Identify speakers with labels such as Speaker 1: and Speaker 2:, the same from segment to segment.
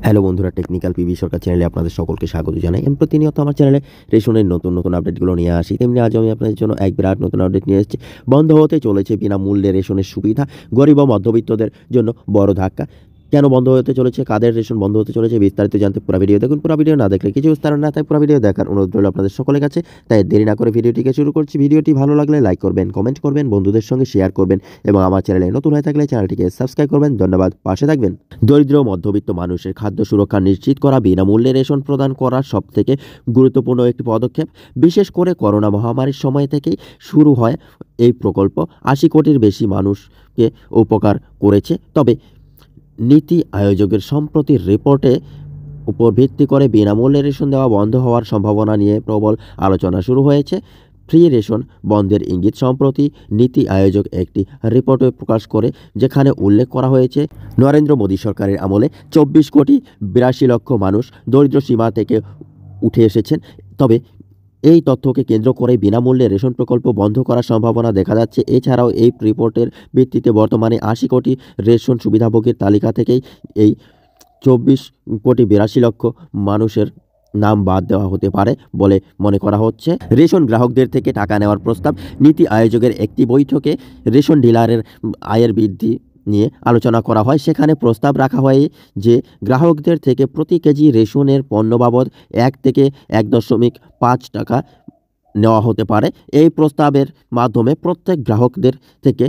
Speaker 1: Hello বন্ধুরা, technical PB সরকার চ্যানেলে আপনাদের সকলকে স্বাগত জানাই। আমি প্রতিনিয়ত আমার চ্যানেলে রেশনের নতুন নতুন আপডেটগুলো নিয়ে আসি। তেমনি আজ আমি আপনাদের জন্য এক বিরাট নতুন আপডেট নিয়ে এসেছি। বন্ধ হতে চলেছে বিনামূল্যে রেশনের সুবিধা, গরিব ও মধ্যবিত্তদের জন্য বড় ধাক্কা। কেন বন্ধ হতে চলেছে, কাদের রেশন বন্ধ হতে চলেছে, বিস্তারিত জানতে পুরো ভিডিও দেখুন। পুরো ভিডিও না দেখলে কিছু বিস্তার না, তাই পুরো ভিডিও দেখার অনুরোধ রইল আপনাদের সকলের কাছে। তাই দেরি না করে ভিডিওটিকে শুরু করছি। ভিডিওটি ভালো লাগলে লাইক করবেন, কমেন্ট করবেন, বন্ধুদের সঙ্গে শেয়ার করবেন এবং আমার চ্যানেলে নতুন হয়ে থাকলে চ্যানেলটিকে সাবস্ক্রাইব করবেন। ধন্যবাদ, পাশে থাকবেন। দরিদ্র ও মধ্যবিত্ত মানুষের খাদ্য সুরক্ষা নিশ্চিত করা, বিনামূল্যে রেশন প্রদান করা সবথেকে গুরুত্বপূর্ণ একটি পদক্ষেপ। বিশেষ করে করোনা মহামারীর সময় থেকেই শুরু হয় এই প্রকল্প ৮০ কোটির বেশি মানুষকে উপকার করেছে। তবে নীতি আয়োগের সম্প্রতি রিপোর্টে উপর ভিত্তি করে বিনামূল্যে রেশন দেওয়া বন্ধ হওয়ার সম্ভাবনা নিয়ে প্রবল আলোচনা শুরু হয়েছে। ফ্রি রেশন বন্ধের ইঙ্গিত সম্প্রতি নীতি আয়োগ একটি রিপোর্টে প্রকাশ করে, যেখানে উল্লেখ করা হয়েছে নরেন্দ্র মোদী সরকারের আমলে ২৪ কোটি ৮২ লক্ষ মানুষ দরিদ্র সীমা থেকে উঠে এসেছেন। তবে এই তথ্যকে কেন্দ্র করে বিনামূল্যে রেশন প্রকল্প বন্ধ করার সম্ভাবনা দেখা যাচ্ছে। এছাড়াও এই রিপোর্টের ভিত্তিতে বর্তমানে ৮০ কোটি রেশন সুবিধাভোগীর তালিকা থেকেই এই ২৪ কোটি ৮২ লক্ষ মানুষের নাম বাদ দেওয়া হতে পারে বলে মনে করা হচ্ছে। রেশন গ্রাহকদের থেকে টাকা নেওয়ার প্রস্তাব। নীতি আয়োগের একটি বৈঠকে রেশন ডিলারের আয়ের বৃদ্ধি নিয়ে আলোচনা করা হয়। সেখানে প্রস্তাব রাখা হয় যে গ্রাহকদের থেকে প্রতি কেজি রেশনের পণ্য বাবদ ১ থেকে ১.৫ টাকা নেওয়া হতে পারে। এই প্রস্তাবের মাধ্যমে প্রত্যেক গ্রাহকদের থেকে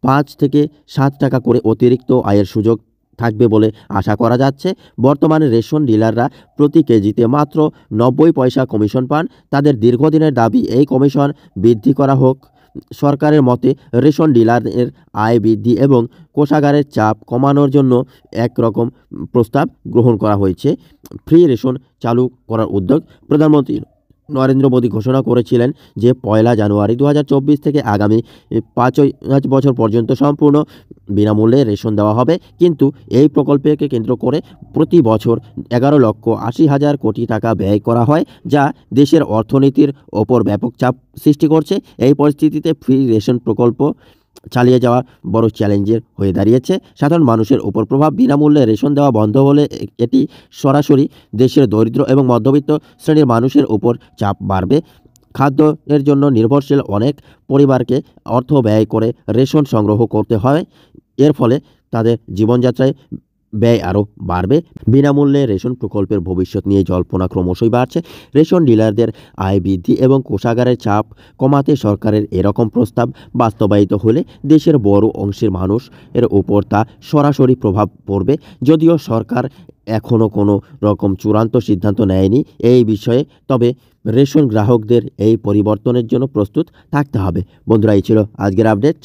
Speaker 1: ৫ থেকে ৭ টাকা করে অতিরিক্ত আয়ের সুযোগ থাকবে বলে আশা করা যাচ্ছে। বর্তমানে রেশন ডিলাররা প্রতি কেজিতে মাত্র ৯০ পয়সা কমিশন পান। তাদের দীর্ঘদিনের দাবি এই কমিশন বৃদ্ধি করা হোক। সরকারের মতে রেশন ডিলারের আয় বৃদ্ধি এবং কোষাগারের চাপ কমানোর জন্য একরকম প্রস্তাব গ্রহণ করা হয়েছে। ফ্রি রেশন চালু করার উদ্যোগ। প্রধানমন্ত্রী নরেন্দ্র মোদী ঘোষণা করেছিলেন যে ১ জানুয়ারি ২০২৪ থেকে আগামী ৫ বছর পর্যন্ত সম্পূর্ণ বিনামূল্যে রেশন দেওয়া হবে। কিন্তু এই প্রকল্পকে কেন্দ্র করে প্রতি বছর ১১,৮০,০০০ কোটি টাকা ব্যয় করা হয়, যা দেশের অর্থনীতির ওপর ব্যাপক চাপ সৃষ্টি করছে। এই পরিস্থিতিতে ফ্রি রেশন প্রকল্প চালিয়ে যাওয়া বড় চ্যালেঞ্জের হয়ে দাঁড়িয়েছে। সাধারণ মানুষের ওপর প্রভাব। বিনামূল্যে রেশন দেওয়া বন্ধ হলে এটি সরাসরি দেশের দরিদ্র এবং মধ্যবিত্ত শ্রেণীর মানুষের উপর চাপ বাড়বে। খাদ্যের জন্য নির্ভরশীল অনেক পরিবারকে অর্থ ব্যয় করে রেশন সংগ্রহ করতে হয়। এর ফলে তাদের জীবনযাত্রায় ব্যয় আরও বাড়বে। বিনামূল্যে রেশন প্রকল্পের ভবিষ্যৎ নিয়ে জল্পনা ক্রমশই বাড়ছে। রেশন ডিলারদের আয় বৃদ্ধি এবং কোষাগারের চাপ কমাতে সরকারের এরকম প্রস্তাব বাস্তবায়িত হলে দেশের বড় অংশের মানুষ এর উপর তা সরাসরি প্রভাব পড়বে। যদিও সরকার এখনও কোনো রকম চূড়ান্ত সিদ্ধান্ত নেয়নি এই বিষয়ে, তবে রেশন গ্রাহকদের এই পরিবর্তনের জন্য প্রস্তুত থাকতে হবে। বন্ধুরা, এই ছিল আজকের আপডেট।